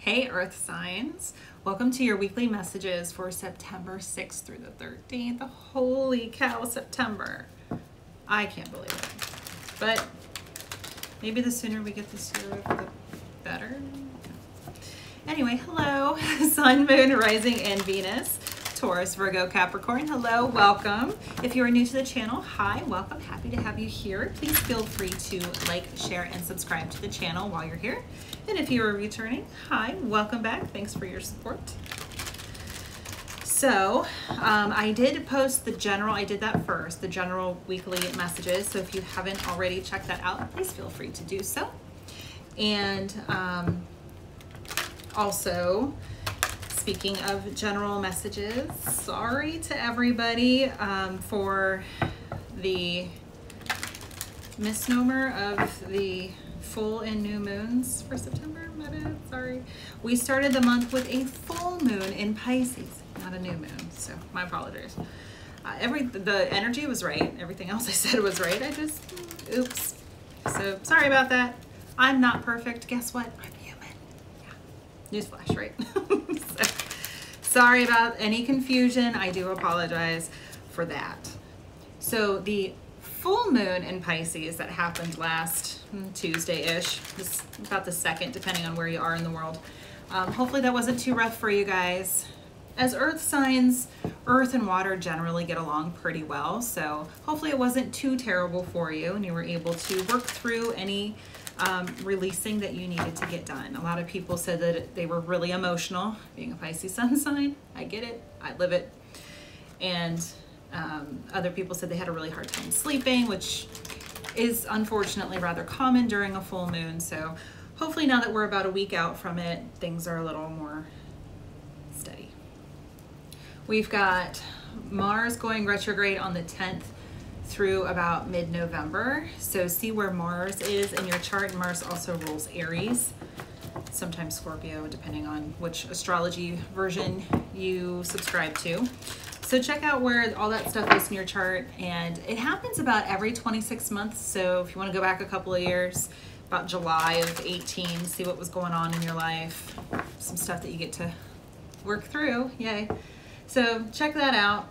Hey Earth signs, welcome to your weekly messages for September 6th through the 13th. Holy cow, September. I can't believe it. But maybe the sooner we get this year over, the better. Anyway, hello, Sun, Moon, Rising, and Venus. Taurus, Virgo, Capricorn. Hello, welcome. If you are new to the channel, hi, welcome. Happy to have you here. Please feel free to like, share, and subscribe to the channel while you're here. And if you are returning, hi, welcome back. Thanks for your support. So I did post the general, I did that first, the general weekly messages. So if you haven't already checked that out, please feel free to do so. And also, speaking of general messages, sorry to everybody for the misnomer of the full and new moons for September. Sorry. We started the month with a full moon in Pisces, not a new moon, so my apologies. The energy was right. Everything else I said was right. I just, oops. So sorry about that. I'm not perfect. Guess what? I'm human. Yeah. Newsflash, right? So, sorry about any confusion. I do apologize for that. So the full moon in Pisces that happened last Tuesday-ish, about the 2nd, depending on where you are in the world. Hopefully that wasn't too rough for you guys. As earth signs, earth and water generally get along pretty well, so hopefully it wasn't too terrible for you and you were able to work through any releasing that you needed to get done. A lot of people said that they were really emotional. Being a Pisces sun sign, I get it, I live it. And other people said they had a really hard time sleeping, which is unfortunately rather common during a full moon. So hopefully now that we're about a week out from it, things are a little more steady. We've got Mars going retrograde on the 10th through about mid-November. So see where Mars is in your chart. Mars also rules Aries, sometimes Scorpio, depending on which astrology version you subscribe to. So check out where all that stuff is in your chart, and it happens about every 26 months. So if you want to go back a couple of years, about July of 18, see what was going on in your life, some stuff that you get to work through, yay. So check that out.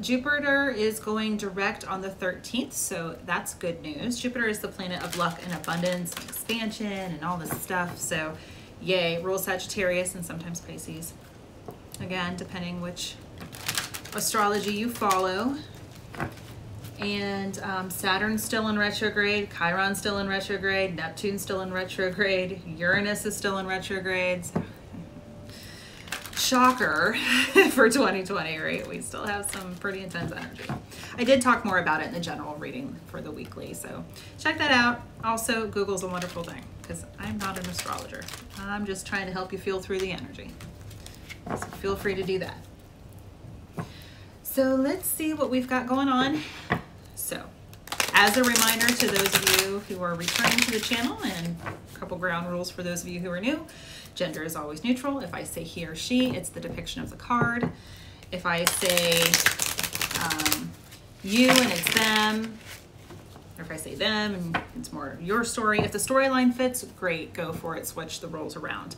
Jupiter is going direct on the 13th, so that's good news. Jupiter is the planet of luck and abundance and expansion and all this stuff, so yay. Rules Sagittarius and sometimes Pisces. Again, depending which astrology you follow. And Saturn's still in retrograde, Chiron's still in retrograde, Neptune's still in retrograde, Uranus is still in retrograde. Shocker for 2020, right? We still have some pretty intense energy. I did talk more about it in the general reading for the weekly, so check that out. Also, Google's a wonderful thing because I'm not an astrologer. I'm just trying to help you feel through the energy. So feel free to do that. So let's see what we've got going on. So as a reminder to those of you who are returning to the channel, and a couple ground rules for those of you who are new, gender is always neutral. If I say he or she, it's the depiction of the card. If I say you and it's them, or if I say them and it's more your story, if the storyline fits, great, go for it, switch the roles around.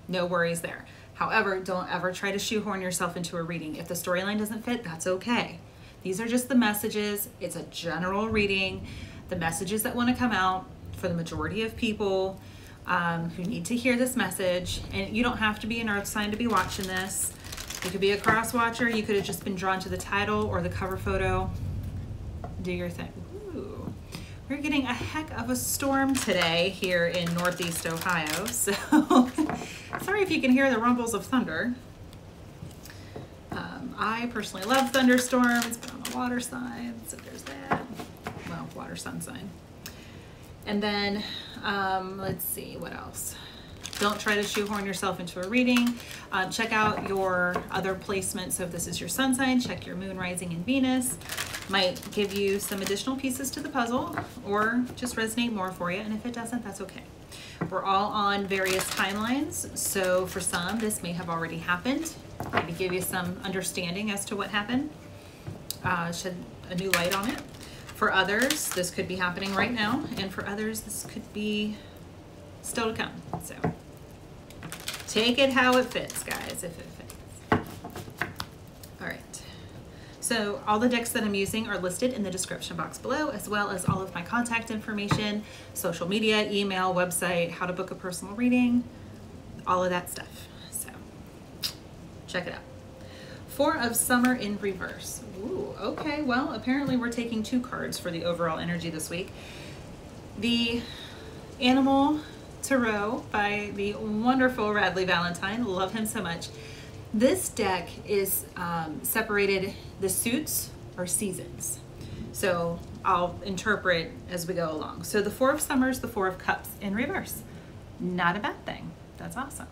No worries there. However, don't ever try to shoehorn yourself into a reading. If the storyline doesn't fit, that's okay. These are just the messages. It's a general reading. The messages that want to come out for the majority of people who need to hear this message. And you don't have to be an earth sign to be watching this. You could be a cross watcher. You could have just been drawn to the title or the cover photo. Do your thing. Ooh. We're getting a heck of a storm today here in Northeast Ohio. So sorry if you can hear the rumbles of thunder. I personally love thunderstorms, but I'm a water sign, so there's that. Well, water sun sign. And then, let's see, what else? Don't try to shoehorn yourself into a reading. Check out your other placements. So if this is your sun sign, check your moon, rising, and Venus. Might give you some additional pieces to the puzzle or just resonate more for you. And if it doesn't, that's okay. We're all on various timelines. So for some, this may have already happened. Maybe give you some understanding as to what happened. Shed a new light on it. For others, this could be happening right now. And for others, this could be still to come. So Take it how it fits, guys, if it fits. All right. So all the decks that I'm using are listed in the description box below, as well as all of my contact information, social media, email, website, how to book a personal reading, all of that stuff. So check it out. Four of Summer in reverse. Ooh, okay. Well, apparently we're taking 2 cards for the overall energy this week. The Animal Tarot by the wonderful Radleigh Valentine. Love him so much. This deck is separated, the suits are seasons. So I'll interpret as we go along. So the Four of Summer is the Four of Cups in reverse. Not a bad thing. That's awesome.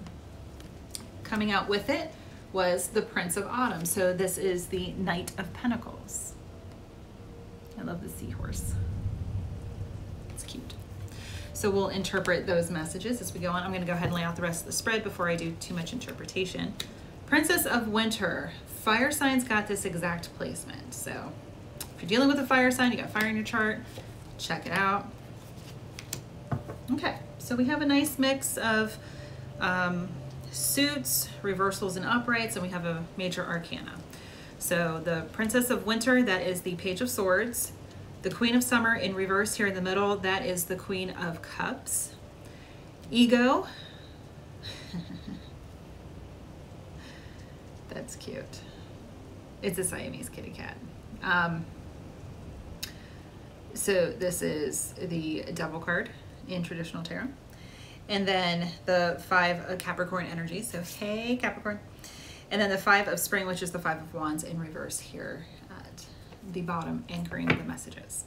Coming out with it was the Prince of Autumn. So this is the Knight of Pentacles. I love the seahorse. It's cute. So we'll interpret those messages as we go on. I'm going to go ahead and lay out the rest of the spread before I do too much interpretation. Princess of Winter. Fire signs got this exact placement. So if you're dealing with a fire sign, you got fire in your chart, check it out. Okay, so we have a nice mix of suits, reversals, and uprights, and we have a major arcana. So the Princess of Winter, that is the Page of Swords. The Queen of Summer in reverse here in the middle, that is the Queen of Cups. Ego. That's cute. It's a Siamese kitty cat. So this is the Devil card in traditional tarot. And then the Five of Capricorn energy. So hey, Capricorn. And then the Five of Spring, which is the Five of Wands in reverse here at the bottom, anchoring the messages.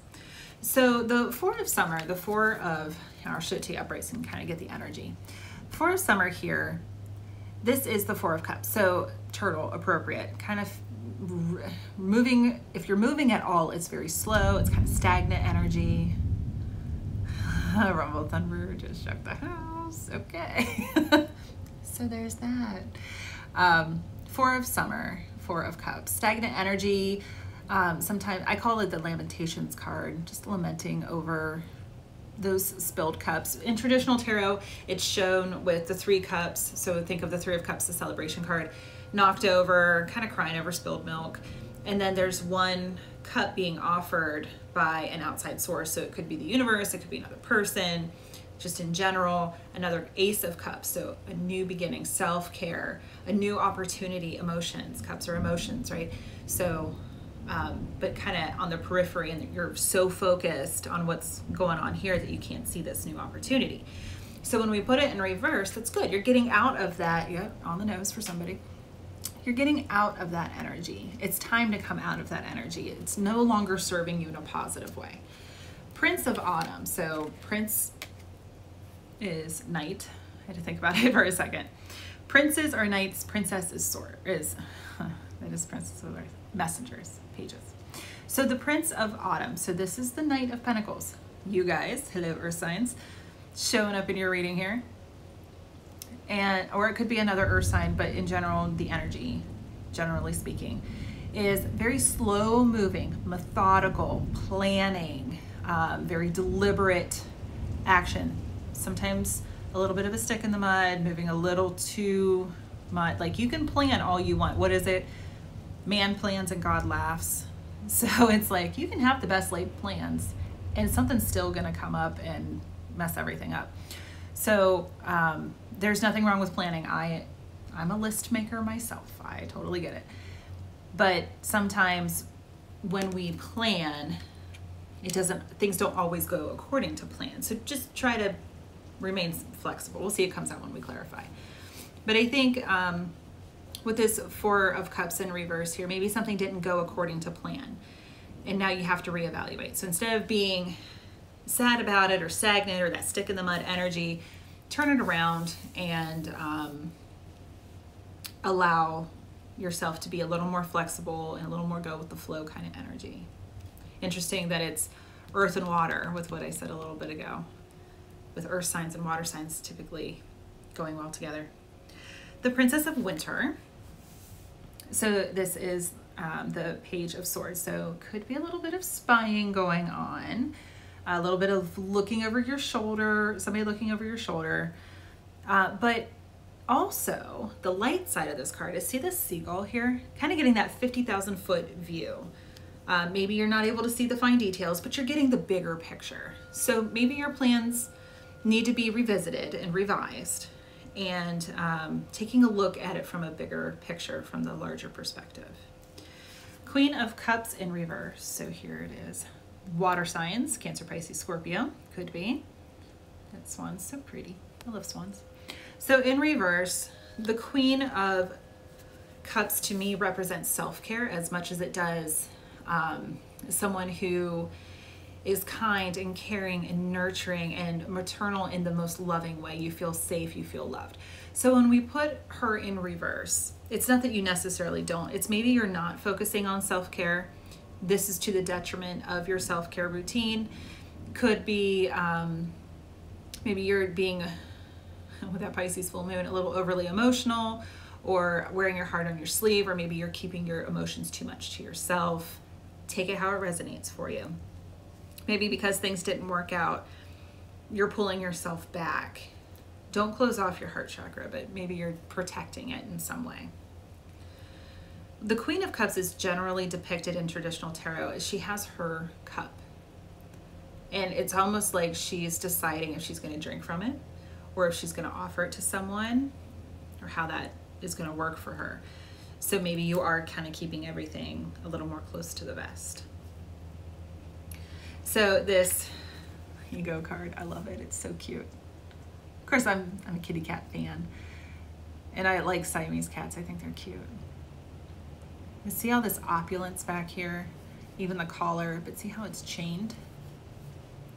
So the Four of Summer, the Four of, I'll show it to you upright so you can kind of get the energy. Four of Summer here, this is the Four of Cups. So turtle, appropriate, kind of moving, if you're moving at all, it's very slow, it's kind of stagnant energy. Rumble Thunder just shook the house. Okay. So there's that. Four of Summer, Four of Cups, stagnant energy. Sometimes I call it the Lamentations card, just lamenting over those spilled cups. In traditional tarot, it's shown with the 3 cups. So think of the 3 of Cups, the celebration card, knocked over, kind of crying over spilled milk. And then there's 1 cup being offered by an outside source. So it could be the universe, it could be another person, just in general. Another Ace of Cups, so a new beginning, self-care, a new opportunity, emotions. Cups are emotions, right? So, but kind of on the periphery, and you're so focused on what's going on here that you can't see this new opportunity. So when we put it in reverse, that's good. You're getting out of that, yeah, on the nose for somebody. You're getting out of that energy. It's time to come out of that energy. It's no longer serving you in a positive way. Prince of Autumn. So Prince is knight. I had to think about it for a second. Princes are knights. Princess is sword. That is princess of messengers, pages. So the Prince of Autumn. So this is the Knight of Pentacles. You guys, hello Earth signs, showing up in your reading here. And or it could be another earth sign, but in general, the energy, generally speaking, is very slow moving, methodical, planning, very deliberate action. Sometimes a little bit of a stick in the mud, moving a little too much. Like, you can plan all you want. What is it? Man plans and God laughs. So it's like, you can have the best laid plans and something's still gonna come up and mess everything up. So there's nothing wrong with planning. I'm a list maker myself. I totally get it. But sometimes when we plan, things don't always go according to plan. So just try to remain flexible. We'll see it comes out when we clarify. But I think with this Four of Cups in reverse here, maybe something didn't go according to plan. And now you have to reevaluate. So instead of being sad about it or stagnant or that stick in the mud energy, turn it around and allow yourself to be a little more flexible and a little more go with the flow kind of energy. Interesting that it's earth and water with what I said a little bit ago, with earth signs and water signs typically going well together. The Princess of Winter. So this is the Page of Swords. So could be a little bit of spying going on. A little bit of looking over your shoulder, somebody looking over your shoulder. But Also, the light side of this card is, see this seagull here? Kind of getting that 50,000 foot view. Maybe you're not able to see the fine details, but you're getting the bigger picture. So maybe your plans need to be revisited and revised, and taking a look at it from a bigger picture, from the larger perspective. Queen of Cups in reverse. So here it is. Water signs, Cancer, Pisces, Scorpio, could be. That swan's so pretty. I love swans. So in reverse, the Queen of Cups to me represents self-care as much as it does someone who is kind and caring and nurturing and maternal in the most loving way. You feel safe, you feel loved. So when we put her in reverse, it's not that you necessarily don't. It's maybe you're not focusing on self-care. This is to the detriment of your self-care routine. Could be maybe you're being, with that Pisces full moon, a little overly emotional, or wearing your heart on your sleeve, or maybe you're keeping your emotions too much to yourself. Take it how it resonates for you. Maybe because things didn't work out, you're pulling yourself back. Don't close off your heart chakra, but maybe you're protecting it in some way. The Queen of Cups is generally depicted in traditional tarot as she has her cup. And it's almost like she's deciding if she's going to drink from it, or if she's going to offer it to someone, or how that is going to work for her. So maybe you are kind of keeping everything a little more close to the vest. So this ego card, I love it. It's so cute. Of course, I'm a kitty cat fan, and I like Siamese cats. I think they're cute. You see all this opulence back here, even the collar, but see how it's chained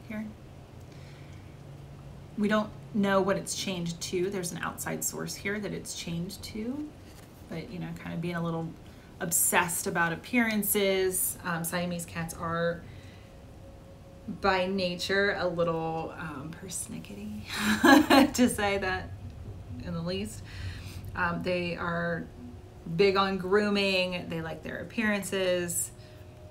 here? We don't know what it's chained to. There's an outside source here that it's chained to, but you know, kind of being a little obsessed about appearances. Siamese cats are by nature a little persnickety, to say that in the least. They are big on grooming. They like their appearances.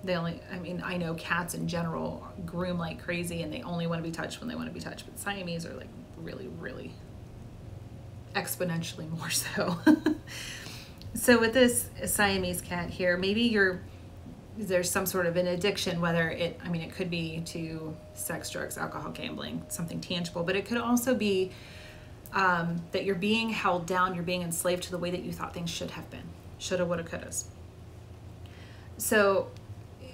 I know cats in general groom like crazy, and they only want to be touched when they want to be touched, but Siamese are like really, really exponentially more so. So with this Siamese cat here, maybe there's some sort of an addiction, whether it could be to sex, drugs, alcohol, gambling, something tangible, but it could also be that you're being held down, you're being enslaved to the way that you thought things should have been. Shoulda, woulda, couldas. So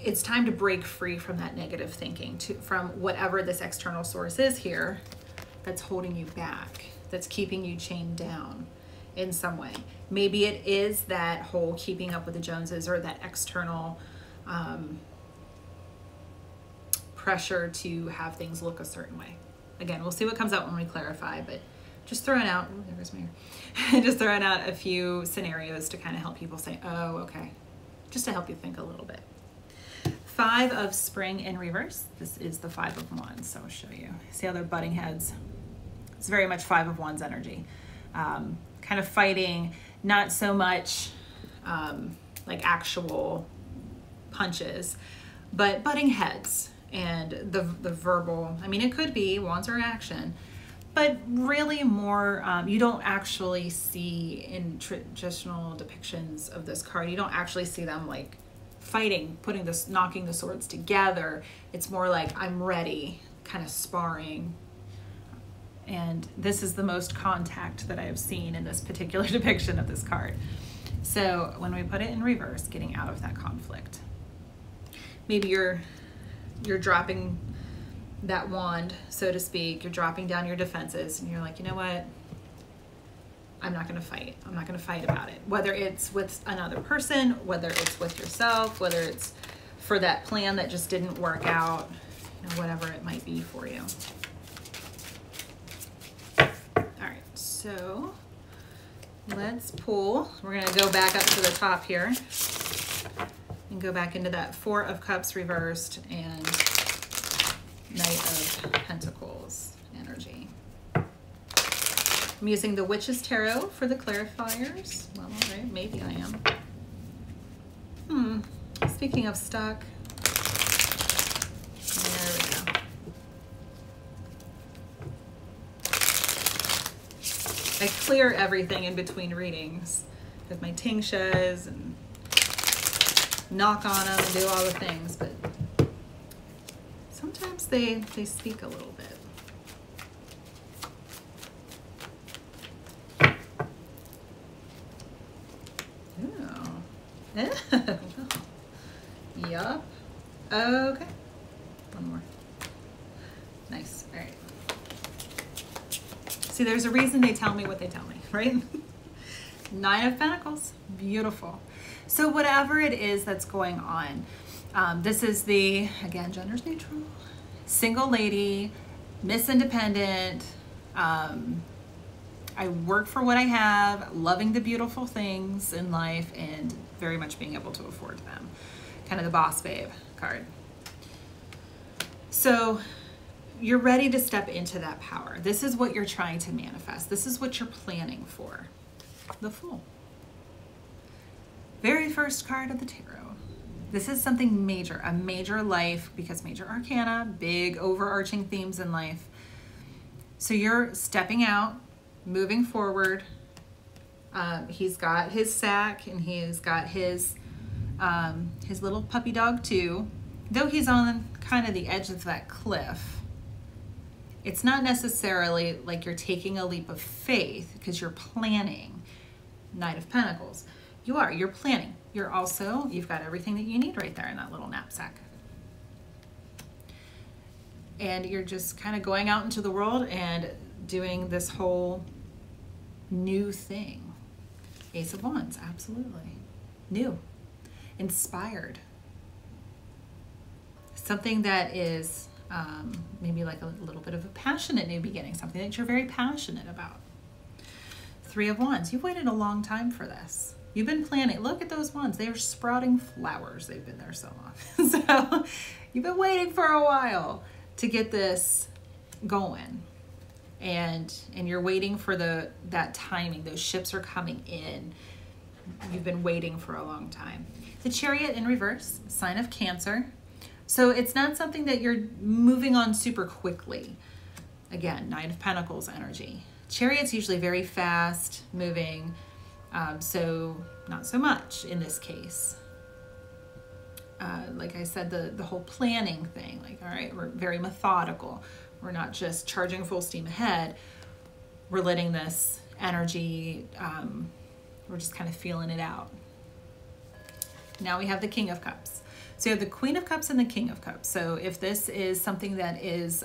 it's time to break free from that negative thinking, from whatever this external source is here that's holding you back, that's keeping you chained down in some way. Maybe it is that whole keeping up with the Joneses, or that external pressure to have things look a certain way. Again, we'll see what comes out when we clarify, but just throwing out, there's my ear. Just throwing out a few scenarios to kind of help people say, oh, okay, just to help you think a little bit. Five of Spring in reverse. This is the Five of Wands, so I'll show you. See how they're butting heads? It's very much Five of Wands energy. Kind of fighting, not so much like actual punches, but butting heads, and the verbal, it could be wands are action, but really more, you don't actually see in traditional depictions of this card, you don't actually see them like fighting, knocking the swords together. It's more like I'm ready, kind of sparring. And this is the most contact that I have seen in this particular depiction of this card. So when we put it in reverse, getting out of that conflict. Maybe you're dropping that wand, so to speak. You're dropping down your defenses, and you're like, you know what? I'm not going to fight. I'm not going to fight about it. Whether it's with another person, whether it's with yourself, whether it's for that plan that just didn't work out, whatever it might be for you. All right, so let's pull. We're going to go back up to the top here and go back into that Four of Cups reversed and Knight of Pentacles energy. I'm using the Witches Tarot for the clarifiers. Well, all right, maybe I am. Speaking of stuck, there we go. I clear everything in between readings with my tingshes and knock on them and do all the things, but sometimes they speak a little bit. Oh. Yup. Okay. One more. Nice. All right. See, there's a reason they tell me what they tell me, right? 9 of Pentacles. Beautiful. So whatever it is that's going on, this is the, again, gender's neutral, single lady, Miss Independent, I work for what I have, loving the beautiful things in life and very much being able to afford them. Kind of the boss babe card. So you're ready to step into that power. This is what you're trying to manifest. This is what you're planning for. The Fool. Very first card of the tarot. This is something major, a major life, because major arcana, big overarching themes in life. So you're stepping out, moving forward. He's got his sack and he's got his little puppy dog too. Though he's on kind of the edge of that cliff, it's not necessarily like you're taking a leap of faith because you're planning. Knight of Pentacles. You're planning. You've got everything that you need right there in that little knapsack. And you're just kind of going out into the world and doing this whole new thing. Ace of Wands, absolutely. New. Inspired. Something that is maybe like a little bit of a passionate new beginning, something that you're very passionate about. 3 of Wands. You've waited a long time for this. You've been planning. Look at those wands. They are sprouting flowers. They've been there so long. So you've been waiting for a while to get this going. And you're waiting for that timing. Those ships are coming in. You've been waiting for a long time. The Chariot in reverse, sign of Cancer. So it's not something that you're moving on super quickly. Again, 9 of Pentacles energy. Chariot's usually very fast moving, so not so much in this case. Like I said, the whole planning thing, like, all right, we're very methodical. We're not just charging full steam ahead. We're letting this energy, we're just kind of feeling it out. Now we have the King of Cups. So you have the Queen of Cups and the King of Cups. So if this is something that is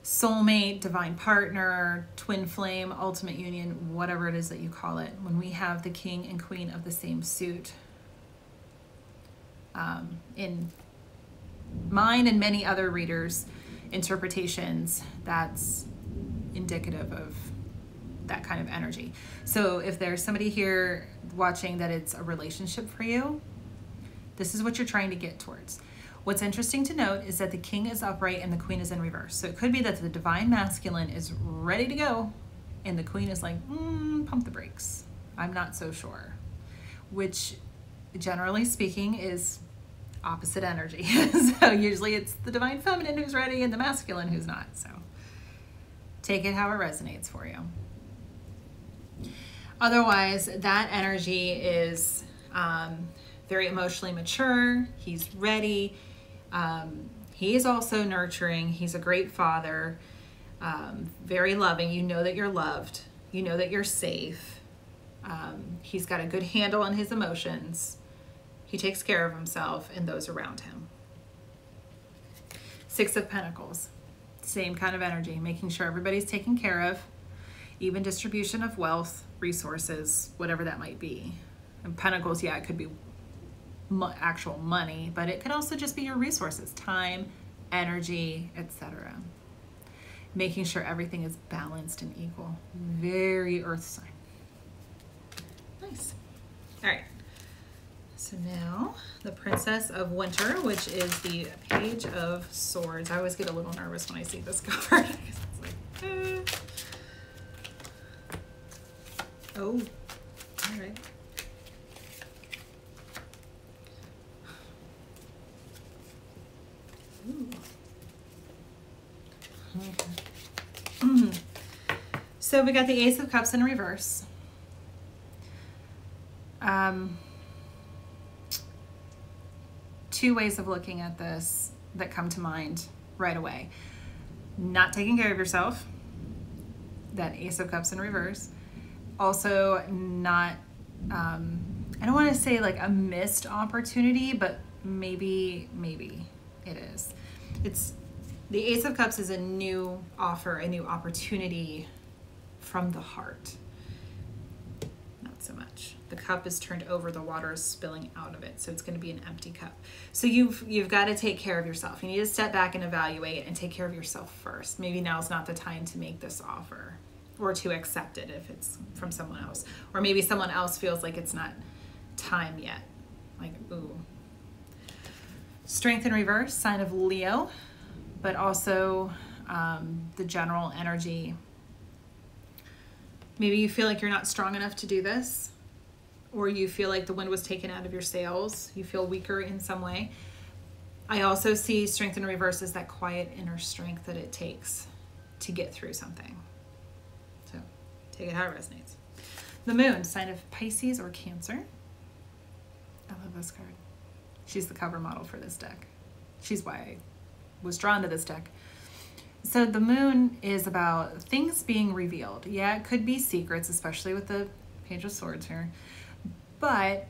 soulmate, divine partner, twin flame, ultimate union, whatever it is that you call it, when we have the King and Queen of the same suit, in mine and many other readers' interpretations, that's indicative of that kind of energy. So if there's somebody here watching that it's a relationship for you, this is what you're trying to get towards. What's interesting to note is that the King is upright and the Queen is in reverse. So it could be that the divine masculine is ready to go and the Queen is like, pump the brakes. I'm not so sure. Which, generally speaking, is opposite energy. So usually it's the divine feminine who's ready and the masculine who's not. So take it how it resonates for you. Otherwise, that energy is very emotionally mature. He's ready. He is also nurturing. He's a great father, very loving. You know that you're loved. You know that you're safe. He's got a good handle on his emotions. He takes care of himself and those around him. 6 of Pentacles, same kind of energy, making sure everybody's taken care of, even distribution of wealth, resources, whatever that might be. And Pentacles, yeah, it could be actual money, but it could also just be your resources, time, energy, etc. Making sure everything is balanced and equal. Very earth sign. Nice. All right. So now the Princess of Winter, which is the Page of Swords. I always get a little nervous when I see this cover. It's like, Oh, all right. So we got the Ace of Cups in reverse. Two ways of looking at this that come to mind right away. Not taking care of yourself, that Ace of Cups in reverse. Also not, I don't want to say like a missed opportunity, but maybe it is. It's the Ace of Cups is a new offer, a new opportunity from the heart. Not so much. The cup is turned over, the water is spilling out of it, so it's going to be an empty cup. So you've got to take care of yourself. You need to step back and evaluate and take care of yourself first. Maybe now's not the time to make this offer or to accept it if it's from someone else. Or maybe someone else feels like it's not time yet. Like, ooh. Strength in reverse, sign of Leo, but also the general energy. Maybe you feel like you're not strong enough to do this, or you feel like the wind was taken out of your sails. You feel weaker in some way. I also see strength in reverse as that quiet inner strength that it takes to get through something. So take it how it resonates. The moon, sign of Pisces or Cancer. I love this card. She's the cover model for this deck. She's why I was drawn to this deck. So the moon is about things being revealed. Yeah, it could be secrets, especially with the Page of Swords here. But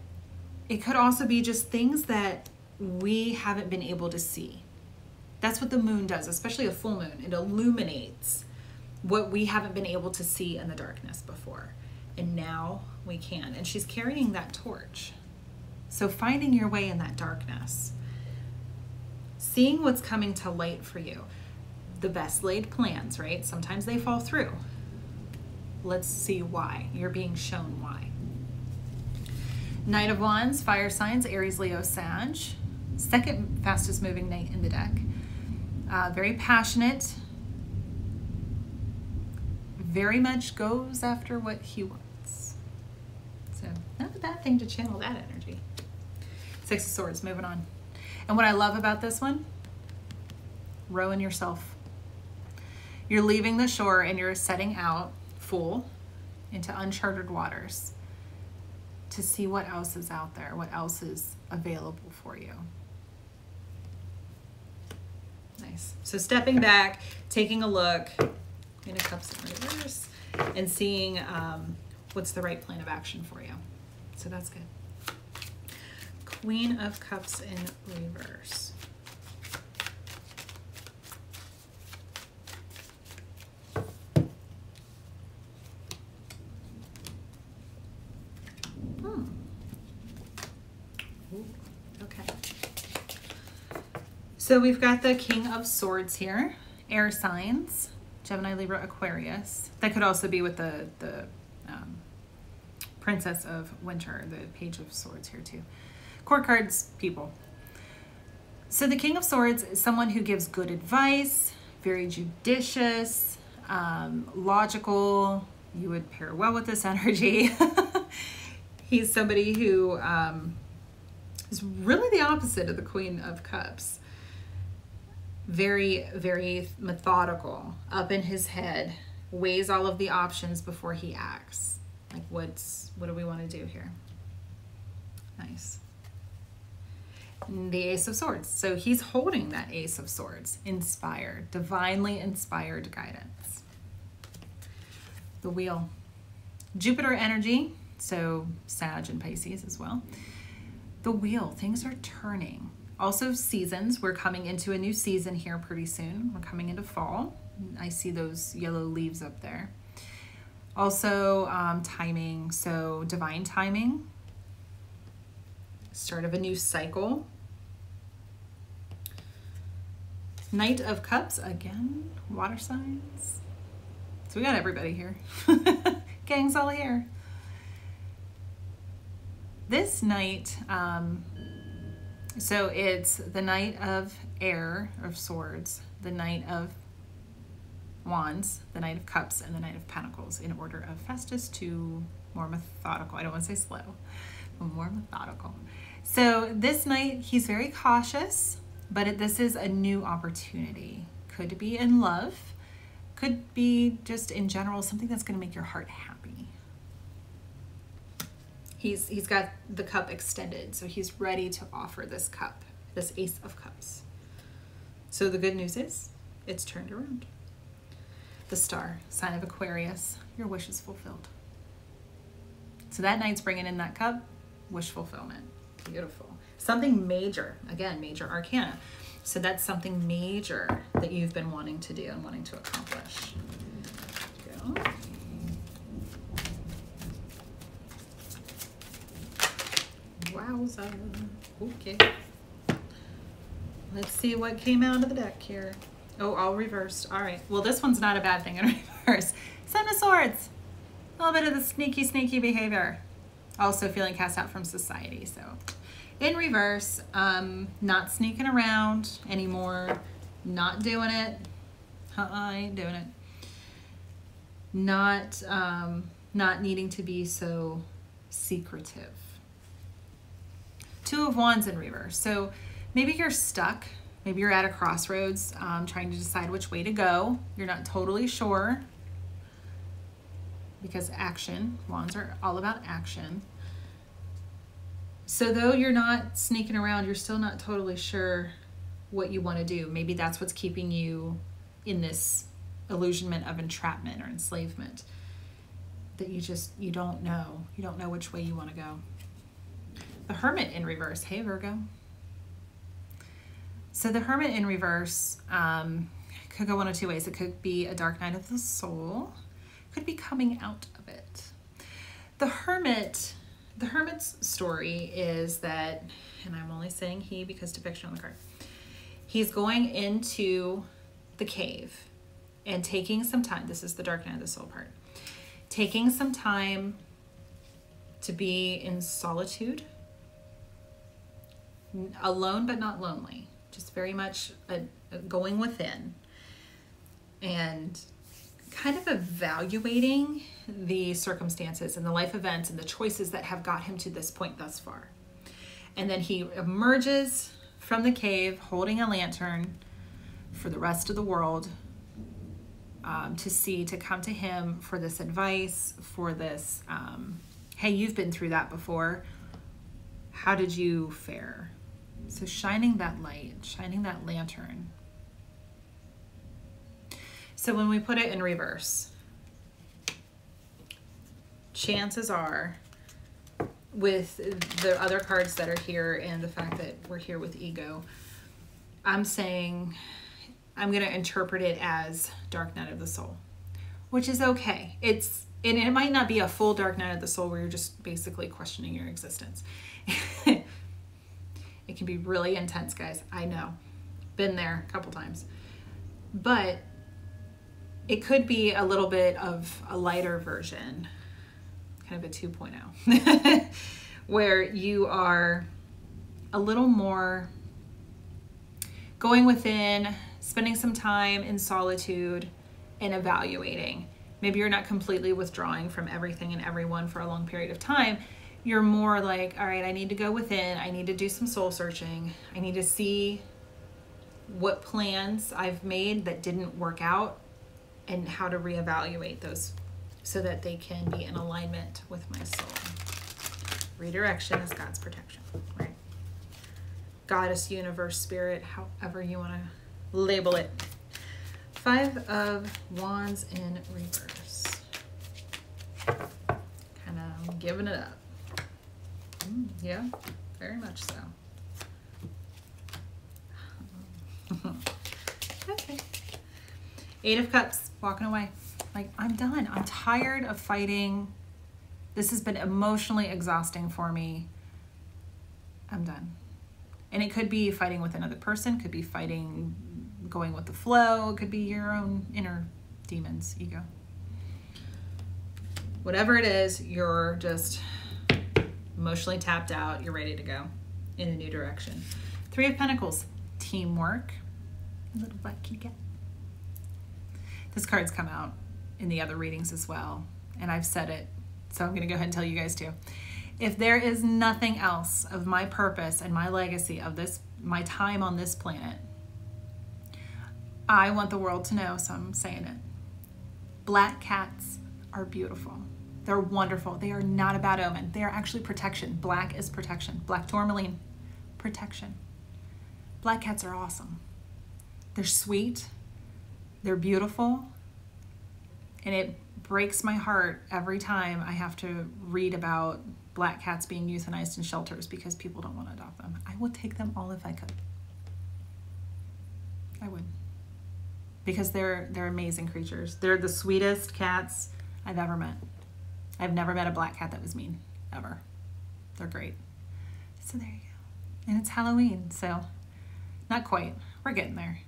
it could also be just things that we haven't been able to see. That's what the moon does, especially a full moon. It illuminates what we haven't been able to see in the darkness before. And now we can. And she's carrying that torch. So finding your way in that darkness. Seeing what's coming to light for you. The best laid plans, right? Sometimes they fall through. Let's see why. You're being shown why. Knight of Wands, fire signs, Aries, Leo, Sag. Second fastest moving knight in the deck. Very passionate. Very much goes after what he wants. So not a bad thing to channel that energy. Six of Swords, moving on. And what I love about this one, rowing yourself. You're leaving the shore and you're setting out full into uncharted waters to see what else is out there, what else is available for you. Nice. So stepping back, taking a look, Queen of Cups in reverse, and seeing what's the right plan of action for you. So that's good. Queen of Cups in reverse. Okay. So we've got the King of Swords here, air signs, Gemini, Libra, Aquarius. That could also be with the Princess of Winter, the Page of Swords here too. Court cards, people. So the King of Swords is someone who gives good advice, very judicious, logical. You would pair well with this energy. He's somebody who is really the opposite of the Queen of Cups. Very, very methodical, up in his head, weighs all of the options before he acts. Like what do we want to do here? Nice. And the Ace of Swords. So he's holding that Ace of Swords, inspired, divinely inspired guidance. The Wheel. Jupiter energy, so Sag and Pisces as well. The Wheel, things are turning. Also seasons, we're coming into a new season here pretty soon. We're coming into fall. I see those yellow leaves up there. Also timing, so divine timing. Start of a new cycle. Knight of Cups, again, water signs. So we got everybody here. Gang's all here. This Knight, so it's the Knight of Air, of Swords, the Knight of Wands, the Knight of Cups, and the Knight of Pentacles in order of fastest to more methodical. I don't want to say slow, but more methodical. So this Knight, he's very cautious, but this is a new opportunity. Could be in love, Could be just in general something that's going to make your heart happy. He's got the cup extended, so he's ready to offer this cup, this Ace of Cups. So the good news is it's turned around. The Star, sign of Aquarius, your wish is fulfilled. So that Knight's bringing in that cup, wish fulfillment. Beautiful. Something major, again, major arcana. So that's something major that you've been wanting to do and wanting to accomplish. There you go. Wowza. Okay. Let's see what came out of the deck here. Oh, all reversed. All right. Well, this one's not a bad thing in reverse. Seven of Swords. A little bit of the sneaky, sneaky behavior. Also feeling cast out from society. So in reverse, not sneaking around anymore. Not doing it. I ain't doing it. Not needing to be so secretive. Two of Wands in reverse. So maybe you're stuck. Maybe you're at a crossroads trying to decide which way to go. You're not totally sure because action, Wands are all about action. So though you're not sneaking around, you're still not totally sure what you want to do. Maybe that's what's keeping you in this illusionment of entrapment or enslavement. That you don't know. You don't know which way you want to go. The Hermit in reverse. Hey, Virgo. So the Hermit in reverse could go one of two ways. It could be a dark night of the soul. Could be coming out of it. The Hermit's story is that, and I'm only saying he because depiction on the card, he's going into the cave and taking some time. This is the dark night of the soul part. Taking some time to be in solitude, alone but not lonely. Just very much going within and kind of evaluating the circumstances and the life events and the choices that have got him to this point thus far. And then he emerges from the cave holding a lantern for the rest of the world to come to him for this advice, for this, hey, you've been through that before. How did you fare? So shining that light, shining that lantern. So when we put it in reverse, chances are, with the other cards that are here and the fact that we're here with ego, I'm saying I'm going to interpret it as Dark Night of the Soul, which is okay. And it might not be a full Dark Night of the Soul where you're just basically questioning your existence. It can be really intense, guys. I know. Been there a couple times. But it could be a little bit of a lighter version, kind of a 2.0, where you are a little more going within, spending some time in solitude and evaluating. Maybe you're not completely withdrawing from everything and everyone for a long period of time. You're more like, all right, I need to go within. I need to do some soul searching. I need to see what plans I've made that didn't work out and how to reevaluate those so that they can be in alignment with my soul. Redirection is God's protection, right? Goddess, universe, spirit, however you want to label it. 5 of Wands in reverse. Kind of giving it up. Yeah, very much so. Okay. 8 of Cups, walking away. Like, I'm done. I'm tired of fighting. This has been emotionally exhausting for me. I'm done. And it could be fighting with another person, could be fighting, going with the flow, it could be your own inner demons, ego. Whatever it is, you're just emotionally tapped out, you're ready to go in a new direction. 3 of Pentacles, teamwork. Little butt kitty cat. This card's come out in the other readings as well, and I've said it, so I'm going to go ahead and tell you guys too. If there is nothing else of my purpose and my legacy of this, my time on this planet, I want the world to know, so I'm saying it. Black cats are beautiful. They're wonderful. They are not a bad omen. They are actually protection. Black is protection. Black tourmaline, protection. Black cats are awesome. They're sweet. They're beautiful. And it breaks my heart every time I have to read about black cats being euthanized in shelters because people don't want to adopt them. I would take them all if I could. I would. Because they're amazing creatures. They're the sweetest cats I've ever met. I've never met a black cat that was mean, ever. They're great. So there you go. And it's Halloween, so not quite. We're getting there.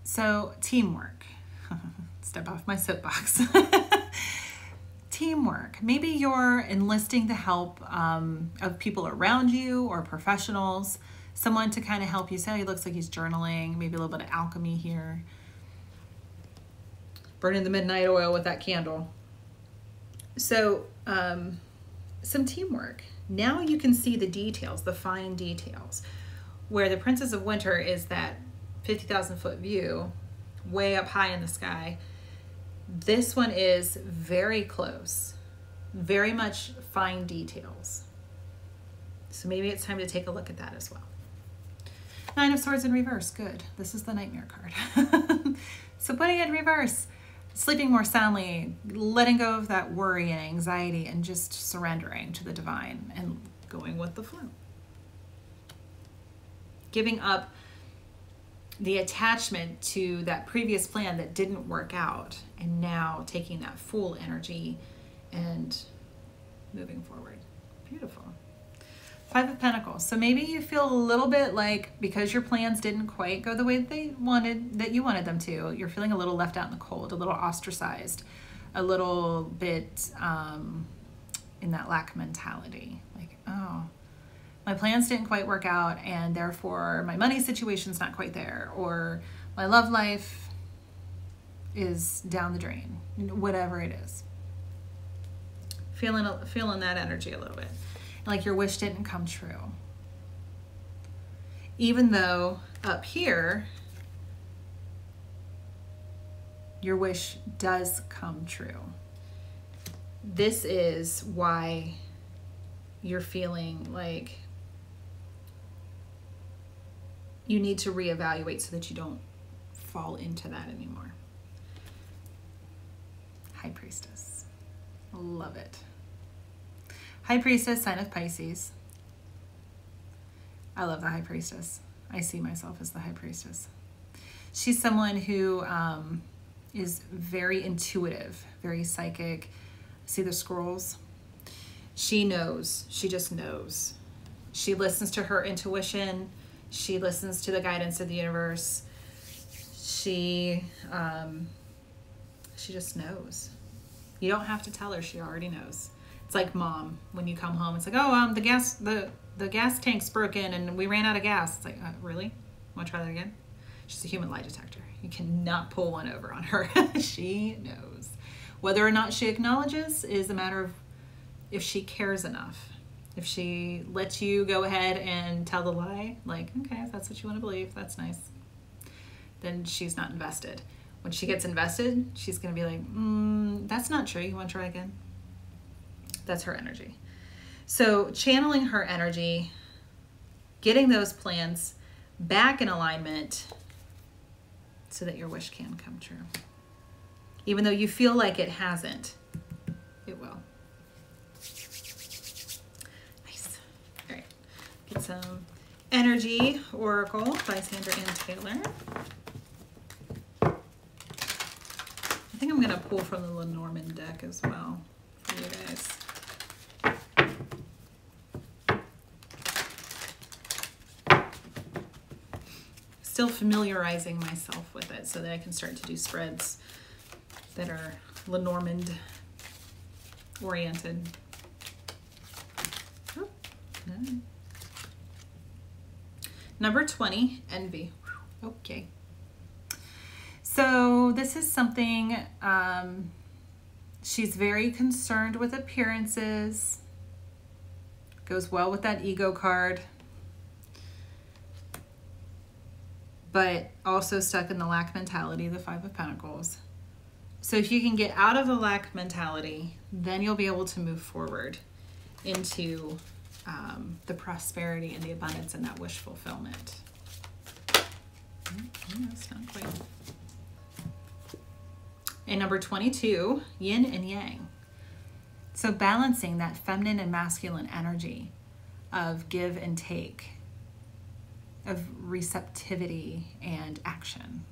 So teamwork. Step off my soapbox. Teamwork. Maybe you're enlisting the help of people around you or professionals. Someone to kind of help you. Say, he looks like he's journaling. Maybe a little bit of alchemy here. Burning the midnight oil with that candle. So some teamwork. Now you can see the details, the fine details. Where the Princess of Winter is that 50,000 foot view, way up high in the sky. This one is very close, very much fine details. So maybe it's time to take a look at that as well. Nine of Swords in reverse, good. This is the Nightmare card. So putting it in reverse, sleeping more soundly, letting go of that worry and anxiety and just surrendering to the divine and going with the flow. Giving up the attachment to that previous plan that didn't work out and now taking that full energy and moving forward. Beautiful. Five of Pentacles. So maybe you feel a little bit like because your plans didn't quite go the way that you wanted them to, you're feeling a little left out in the cold, a little ostracized, a little bit in that lack mentality. Like, oh, my plans didn't quite work out and therefore my money situation's not quite there, or my love life is down the drain, whatever it is. Feeling that energy a little bit. Like your wish didn't come true. Even though up here, your wish does come true. This is why you're feeling like you need to reevaluate so that you don't fall into that anymore. High Priestess. Love it. High Priestess, sign of Pisces. I love the High Priestess. I see myself as the High Priestess. She's someone who is very intuitive, very psychic. See the scrolls? She knows. She just knows. She listens to her intuition. She listens to the guidance of the universe. She just knows. You don't have to tell her. She already knows. It's like mom, when you come home, it's like, oh, the gas tank's broken and we ran out of gas. It's like, really? Want to try that again? She's a human lie detector. You cannot pull one over on her. She knows. Whether or not she acknowledges is a matter of if she cares enough. If she lets you go ahead and tell the lie, like, okay, if that's what you want to believe, that's nice. Then she's not invested. When she gets invested, she's going to be like, that's not true. You want to try again? That's her energy. So channeling her energy, getting those plans back in alignment so that your wish can come true. Even though you feel like it hasn't, it will. Nice. All right. Get some Energy Oracle by Sandra and Taylor. I think I'm going to pull from the Lenormand deck as well for you guys. Still familiarizing myself with it so that I can start to do spreads that are Lenormand oriented. Oh, no. Number 20, Envy. Okay. So this is something, she's very concerned with appearances. Goes well with that ego card. but also stuck in the lack mentality, the Five of Pentacles. So if you can get out of the lack mentality, then you'll be able to move forward into the prosperity and the abundance and that wish fulfillment. That's not quite. And number 22, yin and yang. So balancing that feminine and masculine energy of give and take, of receptivity and action.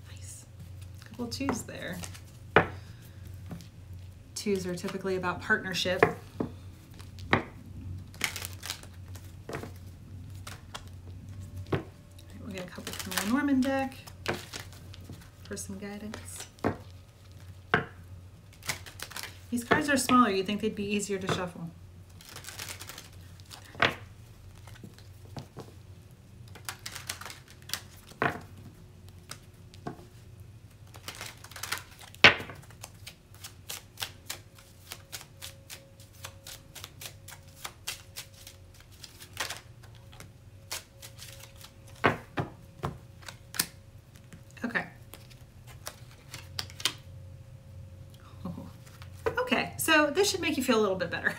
Nice. Couple twos there. Twos are typically about partnership. We'll get a couple from the Norman deck for some guidance. These cards are smaller. You'd think they'd be easier to shuffle. So this should make you feel a little bit better.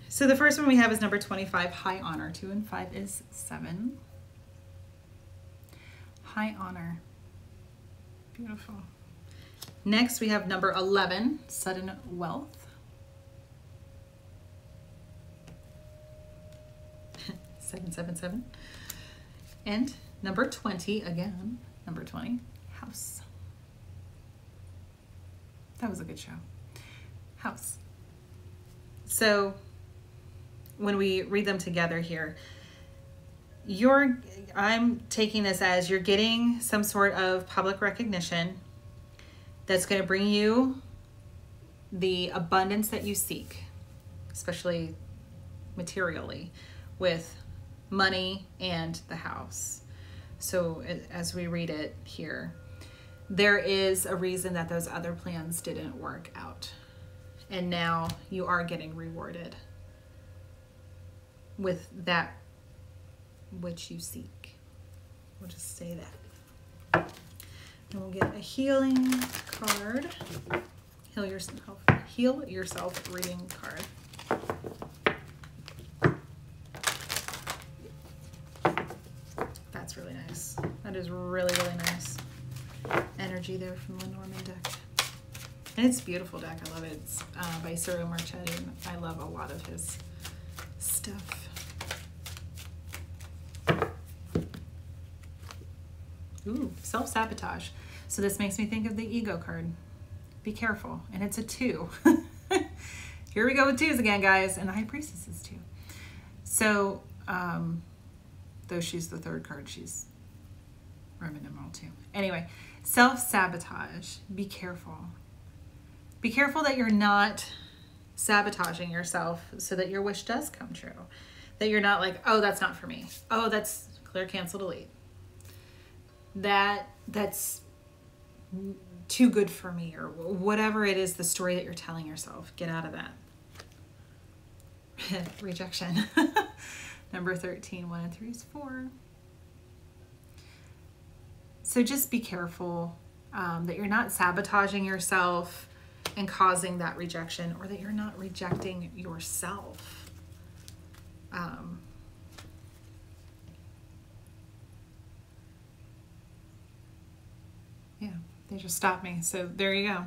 So the first one we have is number 25, high honor. 2 and 5 is 7. High honor. Beautiful. Next we have number 11, sudden wealth. 777. And number 20, again, number 20, house. That was a good show. House. So when we read them together here, I'm taking this as you're getting some sort of public recognition that's going to bring you the abundance that you seek, especially materially, with money and the house. So as we read it here, there is a reason that those other plans didn't work out. And now you are getting rewarded with that which you seek. We'll just say that. And we'll get a healing card. Heal yourself reading card. That's really nice. That is really, really nice. Energy there from the Norman deck. And it's a beautiful deck. I love it. It's by Ciro Marchetti. And I love a lot of his stuff. Ooh, self-sabotage. So this makes me think of the ego card. Be careful. And it's a 2. Here we go with 2s again, guys. And the High Priestess is 2. So, though she's the 3rd card, she's Roman numeral 2. Anyway, self-sabotage. Be careful. Be careful that you're not sabotaging yourself so that your wish does come true. That you're not like, oh, that's not for me. Oh, that's clear, cancel, delete. That's too good for me, or whatever it is, the story that you're telling yourself. Get out of that. Rejection. Number 13, 1 and 3 is 4. So just be careful that you're not sabotaging yourself and causing that rejection, or that you're not rejecting yourself. Yeah, they just stopped me. So there you go.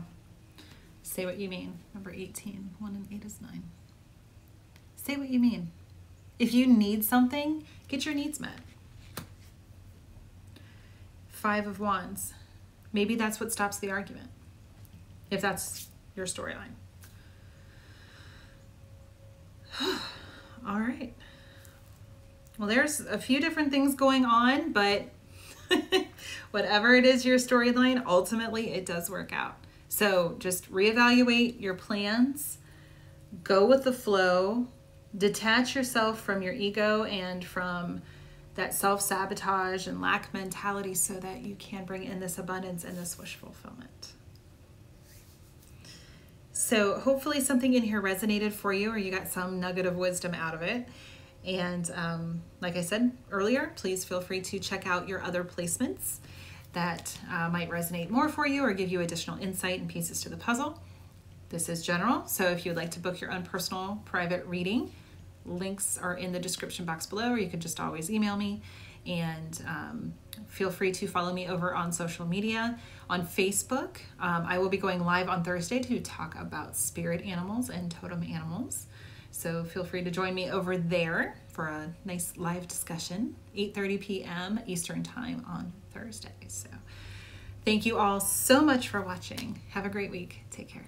Say what you mean. Number 18, 1 and 8 is 9. Say what you mean. If you need something, get your needs met. 5 of Wands. Maybe that's what stops the argument, if that's your storyline. All right. Well, there's a few different things going on, but whatever it is your storyline, ultimately it does work out. So just reevaluate your plans, go with the flow, detach yourself from your ego and from that self-sabotage and lack mentality so that you can bring in this abundance and this wish fulfillment. So hopefully something in here resonated for you, or you got some nugget of wisdom out of it. And like I said earlier, please feel free to check out your other placements that might resonate more for you or give you additional insight and pieces to the puzzle. This is general, so if you'd like to book your own personal private reading, links are in the description box below, or you can just always email me. And feel free to follow me over on social media. On Facebook, I will be going live on Thursday to talk about spirit animals and totem animals. So feel free to join me over there for a nice live discussion, 8:30 p.m. Eastern Time on Thursday. So thank you all so much for watching. Have a great week. Take care.